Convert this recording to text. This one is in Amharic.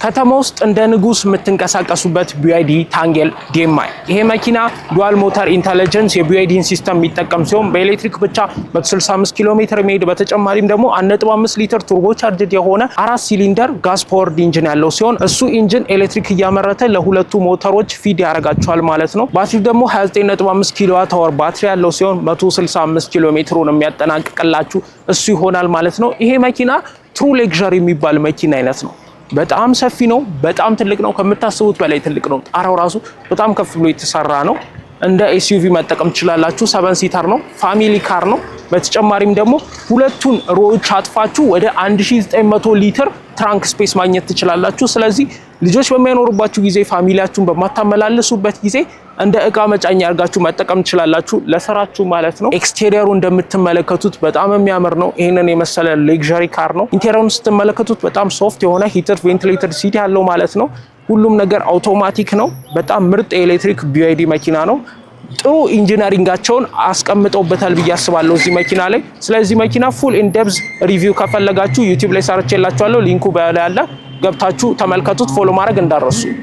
ከተማ ውስጥ እንደ ንጉስ የምትንቀሳቀሱበት BYD ታንጌል DMI ይሄ መኪና ዱዋል ሞተር ኢንተለጀንስ የBYDን ሲስተም የሚጠቀም ሲሆን በኤሌክትሪክ ብቻ 165 ኪሎ ሜትር የሚሄድ በተጨማሪም ደግሞ 1.5 ሊትር ቱርቦ ቻርጅድ የሆነ 4 ሲሊንደር ጋዝ ፓወርድ ኢንጂን ያለው ሲሆን እሱ ኢንጂን ኤሌክትሪክ እያመረተ ለሁለቱ ሞተሮች ፊድ ያደርጋቸዋል ማለት ነው። ባትሪው ደግሞ 29.5 ኪሎዋት አወር ባትሪ ያለው ሲሆን 165 ኪሎ ሜትሩን የሚያጠናቅቅላችሁ እሱ ይሆናል ማለት ነው። ይሄ መኪና ትሩ ሌክዠሪ የሚባል መኪና አይነት ነው። በጣም ሰፊ ነው፣ በጣም ትልቅ ነው፣ ከምታስቡት በላይ ትልቅ ነው። ጣራው ራሱ በጣም ከፍ ብሎ የተሰራ ነው። እንደ SUV መጠቀም ትችላላችሁ። 7 ሲተር ነው፣ ፋሚሊ ካር ነው። በተጨማሪም ደግሞ ሁለቱን ሮዎች አጥፋችሁ ወደ 1900 ሊትር ትራንክ ስፔስ ማግኘት ትችላላችሁ። ስለዚህ ልጆች በሚያኖሩባችሁ ጊዜ ፋሚሊያችሁን በማታመላልሱበት ጊዜ እንደ እቃ መጫኛ አድርጋችሁ መጠቀም ትችላላችሁ፣ ለስራችሁ ማለት ነው። ኤክስቴሪየሩ እንደምትመለከቱት በጣም የሚያምር ነው። ይሄንን የመሰለ ሌክዠሪ ካር ነው። ኢንቴሪየሩን ስትመለከቱት በጣም ሶፍት የሆነ ሂተር ቬንቲሌተር ሲት ያለው ማለት ነው። ሁሉም ነገር አውቶማቲክ ነው። በጣም ምርጥ የኤሌክትሪክ BYD መኪና ነው። ጥሩ ኢንጂነሪንጋቸውን አስቀምጠውበታል ብዬ አስባለሁ እዚህ መኪና ላይ። ስለዚህ መኪና ፉል ኢን ዴፕዝ ሪቪው ከፈለጋችሁ YouTube ላይ ሰርቼላችኋለሁ። ሊንኩ በላይ አለ፣ ገብታችሁ ተመልከቱት። ፎሎ ማድረግ እንዳትረሱ።